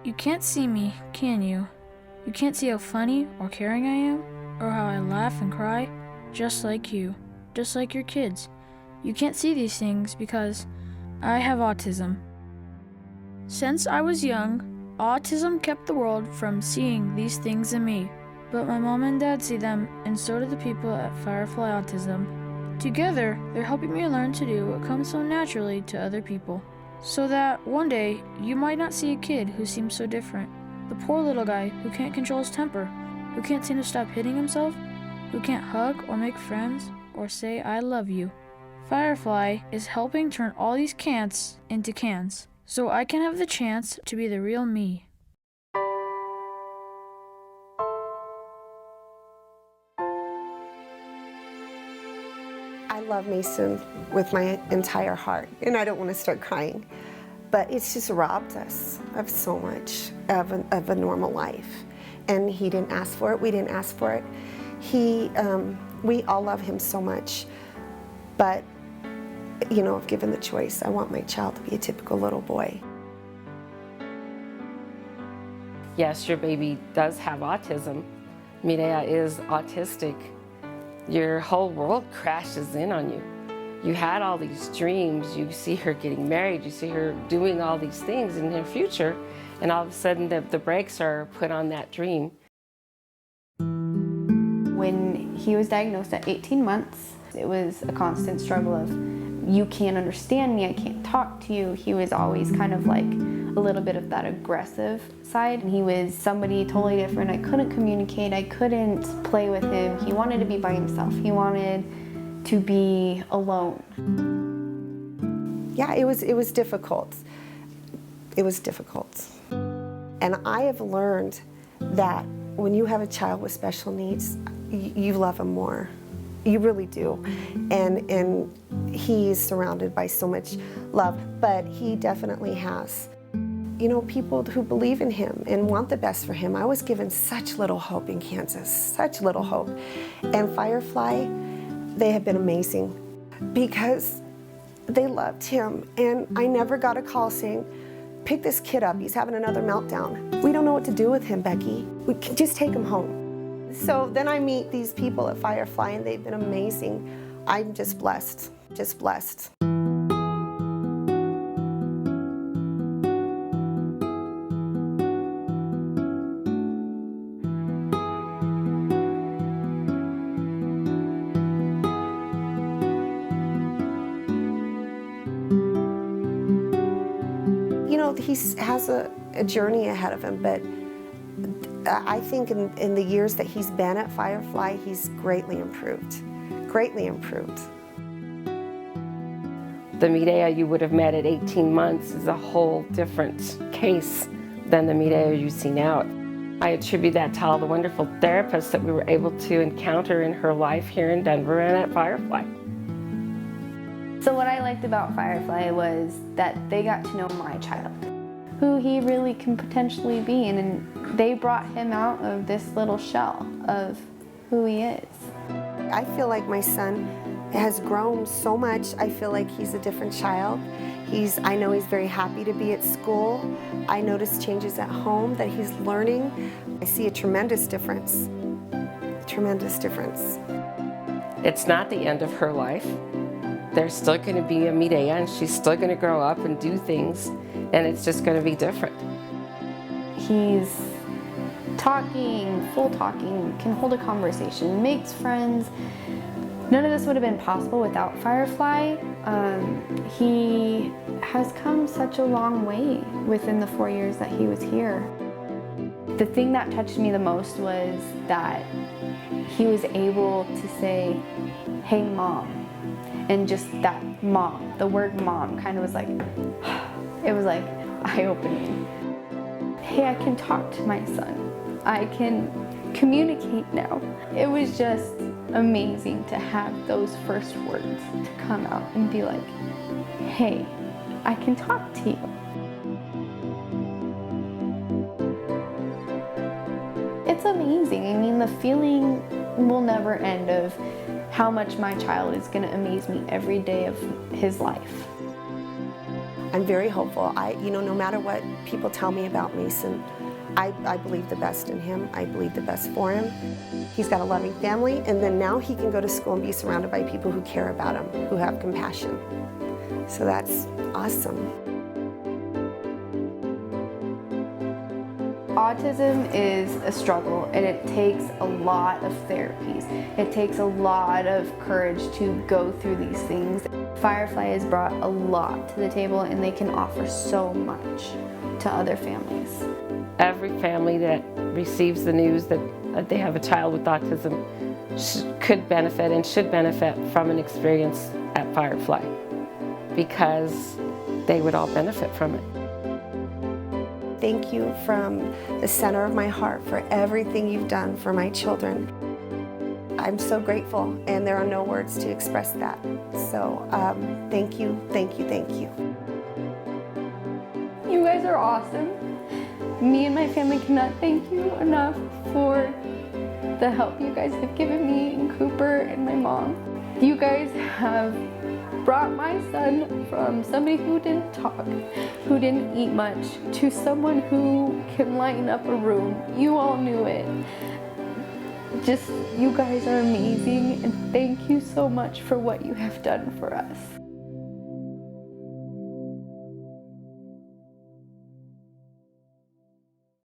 You can't see me, can you? You can't see how funny or caring I am, or how I laugh and cry, just like you, just like your kids. You can't see these things because I have autism. Since I was young, autism kept the world from seeing these things in me, but my mom and dad see them, and so do the people at Firefly Autism. Together, they're helping me learn to do what comes so naturally to other people, so that one day you might not see a kid who seems so different. The poor little guy who can't control his temper, who can't seem to stop hitting himself, who can't hug or make friends or say I love you. Firefly is helping turn all these can'ts into cans, so I can have the chance to be the real me. I love Mason with my entire heart, and I don't want to start crying, but it's just robbed us of so much of a normal life. And he didn't ask for it, we didn't ask for it. We all love him so much, but you know, if given the choice, I want my child to be a typical little boy. Yes, your baby does have autism. Mireya is autistic. Your whole world crashes in on you. You had all these dreams, you see her getting married, you see her doing all these things in her future, and all of a sudden the brakes are put on that dream. When he was diagnosed at 18 months, it was a constant struggle of, you can't understand me, I can't talk to you. He was always kind of like a little bit of that aggressive side. And he was somebody totally different. I couldn't communicate, I couldn't play with him. He wanted to be by himself. He wanted to be alone. Yeah, it was difficult. It was difficult. And I have learned that when you have a child with special needs, you love him more. You really do. And he's surrounded by so much love, but he definitely has, you know, people who believe in him and want the best for him. I was given such little hope in Kansas, such little hope. And Firefly, they have been amazing because they loved him. And I never got a call saying, pick this kid up, he's having another meltdown. We don't know what to do with him, Becky. We can just take him home. So then I meet these people at Firefly and they've been amazing. I'm just blessed, just blessed. You know, he has a journey ahead of him, but I think in the years that he's been at Firefly, he's greatly improved, greatly improved. The Mireya you would have met at 18 months is a whole different case than the Mireya you see now. I attribute that to all the wonderful therapists that we were able to encounter in her life here in Denver and at Firefly. So what I liked about Firefly was that they got to know my child, who he really can potentially be, and they brought him out of this little shell of who he is. I feel like my son has grown so much. I feel like he's a different child. I know he's very happy to be at school. I notice changes at home that he's learning. I see a tremendous difference, tremendous difference. It's not the end of her life. There's still going to be a Mireya, and she's still going to grow up and do things, and it's just going to be different. He's talking, full talking, can hold a conversation, makes friends. None of this would have been possible without Firefly. He has come such a long way within the 4 years that he was here. The thing that touched me the most was that he was able to say, hey mom, and just that mom, the word mom kind of was like, it was like eye-opening. Hey, I can talk to my son. I can communicate now. It was just amazing to have those first words to come out and be like, hey, I can talk to you. It's amazing. I mean, the feeling will never end of how much my child is going to amaze me every day of his life. I'm very hopeful. No matter what people tell me about Mason, I believe the best in him. I believe the best for him. He's got a loving family, and then now he can go to school and be surrounded by people who care about him, who have compassion. So that's awesome. Autism is a struggle, and it takes a lot of therapies. It takes a lot of courage to go through these things. Firefly has brought a lot to the table, and they can offer so much to other families. Every family that receives the news that they have a child with autism could benefit and should benefit from an experience at Firefly, because they would all benefit from it. Thank you from the center of my heart for everything you've done for my children. I'm so grateful, and there are no words to express that. So thank you, thank you, thank you. You guys are awesome. Me and my family cannot thank you enough for the help you guys have given me and Cooper and my mom. You guys have brought my son from somebody who didn't talk, who didn't eat much, to someone who can lighten up a room. You all knew it. You guys are amazing, and thank you so much for what you have done for us.